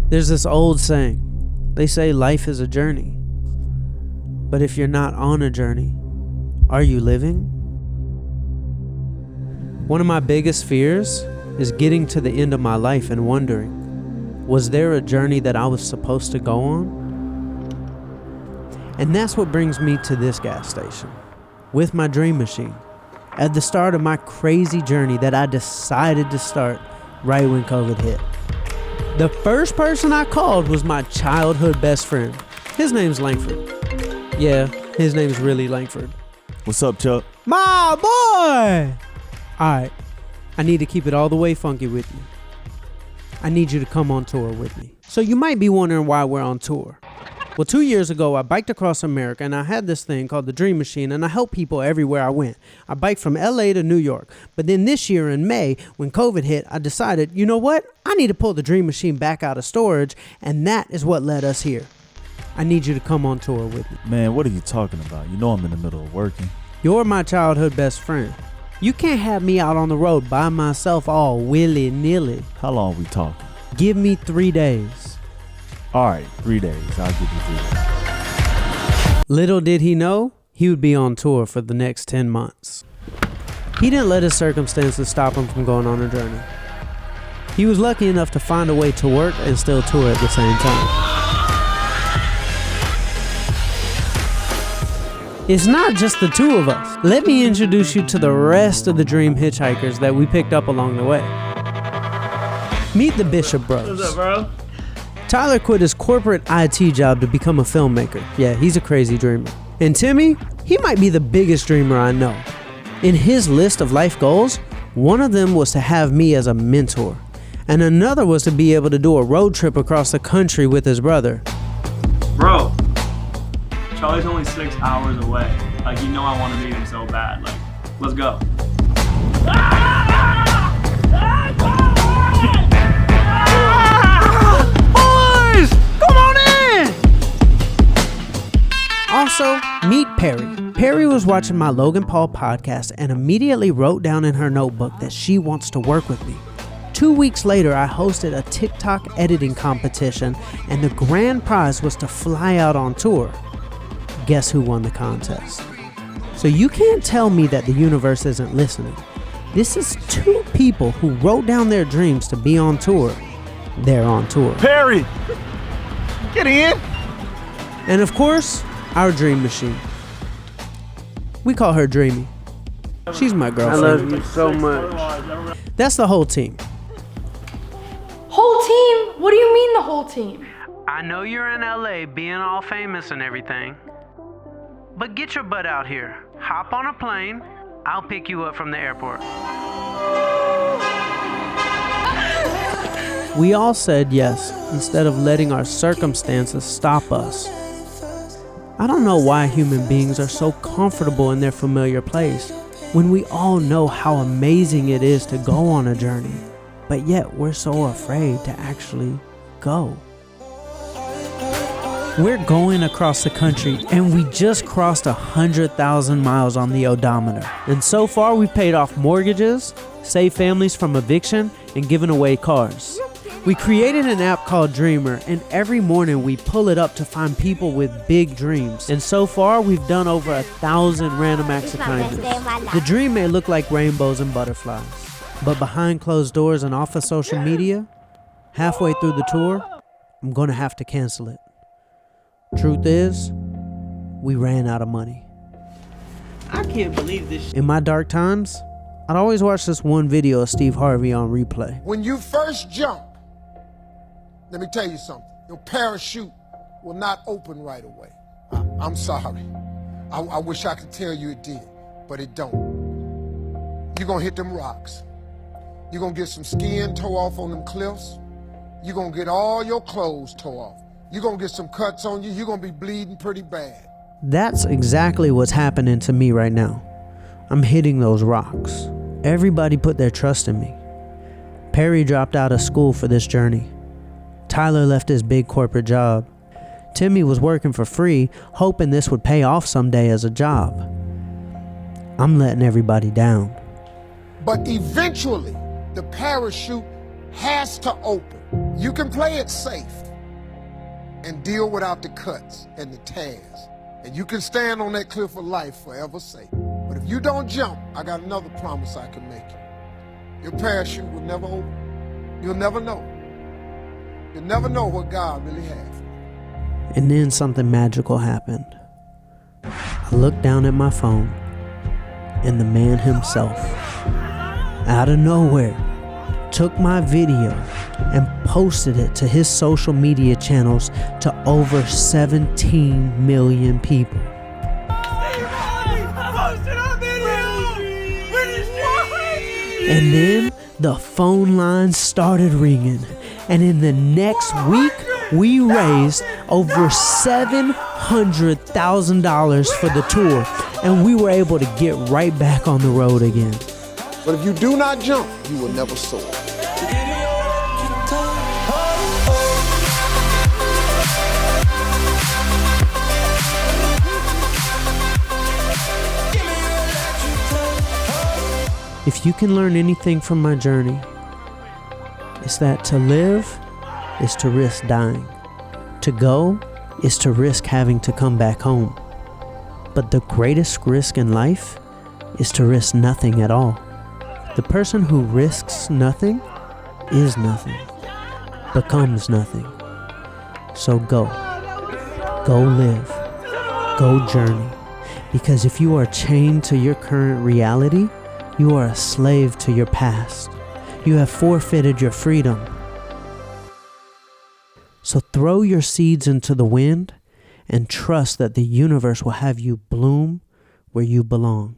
There's this old saying. They say life is a journey. But if you're not on a journey, are you living? One of my biggest fears is getting to the end of my life and wondering, was there a journey that I was supposed to go on? And that's what brings me to this gas station, with my dream machine, at the start of my crazy journey that I decided to start right when COVID hit. The first person I called was my childhood best friend. His name's Langford. Yeah, his name's really Langford. What's up, Chuck? My boy! Alright, I need to keep it all the way funky with you. I need you to come on tour with me. So you might be wondering why we're on tour. Well, 2 years ago, I biked across America and I had this thing called the Dream Machine, and I helped people everywhere I went. I biked from LA to New York. But then this year in May, when COVID hit, I decided, you know what? I need to pull the Dream Machine back out of storage, and that is what led us here. I need you to come on tour with me. Man, what are you talking about? You know I'm in the middle of working. You're my childhood best friend. You can't have me out on the road by myself all willy-nilly. How long we talking? Give me 3 days. All right, 3 days. I'll give you 3 days. Little did he know, he would be on tour for the next 10 months. He didn't let his circumstances stop him from going on a journey. He was lucky enough to find a way to work and still tour at the same time. It's not just the two of us. Let me introduce you to the rest of the Dream Hitchhikers that we picked up along the way. Meet the Bishop Bros. What's up, bro? Tyler quit his corporate IT job to become a filmmaker. Yeah, he's a crazy dreamer. And Timmy, he might be the biggest dreamer I know. In his list of life goals, one of them was to have me as a mentor, and another was to be able to do a road trip across the country with his brother. Bro, Charlie's only 6 hours away. Like, you know I want to meet him so bad. Like, let's go. Boys, come on in! Also, meet Perry. Perry was watching my Logan Paul podcast and immediately wrote down in her notebook that she wants to work with me. 2 weeks later, I hosted a TikTok editing competition, and the grand prize was to fly out on tour. Guess who won the contest? So you can't tell me that the universe isn't listening. This is two people who wrote down their dreams to be on tour. They're on tour. Perry! Get in! And of course, our dream machine. We call her Dreamy. She's my girlfriend. I love you so much. That's the whole team. Whole team? What do you mean the whole team? I know you're in LA being all famous and everything, but get your butt out here. Hop on a plane. I'll pick you up from the airport. We all said yes instead of letting our circumstances stop us. I don't know why human beings are so comfortable in their familiar place when we all know how amazing it is to go on a journey, but yet we're so afraid to actually go. We're going across the country and we just crossed 100,000 miles on the odometer. And so far we've paid off mortgages, saved families from eviction, and given away cars. We created an app called DREAMR, and every morning we pull it up to find people with big dreams. And so far we've done over 1,000 random acts of kindness. The dream may look like rainbows and butterflies, but behind closed doors and off of social media, halfway through the tour, I'm gonna have to cancel it. Truth is, we ran out of money. I can't believe this. In my dark times, I'd always watch this one video of Steve Harvey on replay. When you first jump, let me tell you something. Your parachute will not open right away. I'm sorry. I wish I could tell you it did, but it don't. You're gonna hit them rocks. You're gonna get some skin tore off on them cliffs. You're gonna get all your clothes tore off. You're gonna get some cuts on you. You're gonna be bleeding pretty bad. That's exactly what's happening to me right now. I'm hitting those rocks. Everybody put their trust in me. Perry dropped out of school for this journey. Tyler left his big corporate job. Timmy was working for free, hoping this would pay off someday as a job. I'm letting everybody down. But eventually, the parachute has to open. You can play it safe and deal without the cuts and the tears. And you can stand on that cliff of life forever safe. But if you don't jump, I got another promise I can make you. Your parachute will never open. You'll never know. You'll never know what God really has. And then something magical happened. I looked down at my phone, and the man himself, out of nowhere, took my video and posted it to his social media channels to over 17 million people. And then the phone lines started ringing, and in the next week, we raised over $700,000 for the tour, and we were able to get right back on the road again. But if you do not jump, you will never soar. If you can learn anything from my journey, it's that to live is to risk dying. To go is to risk having to come back home. But the greatest risk in life is to risk nothing at all. The person who risks nothing is nothing, becomes nothing. So go live, go journey. Because if you are chained to your current reality, you are a slave to your past. You have forfeited your freedom. So throw your seeds into the wind and trust that the universe will have you bloom where you belong.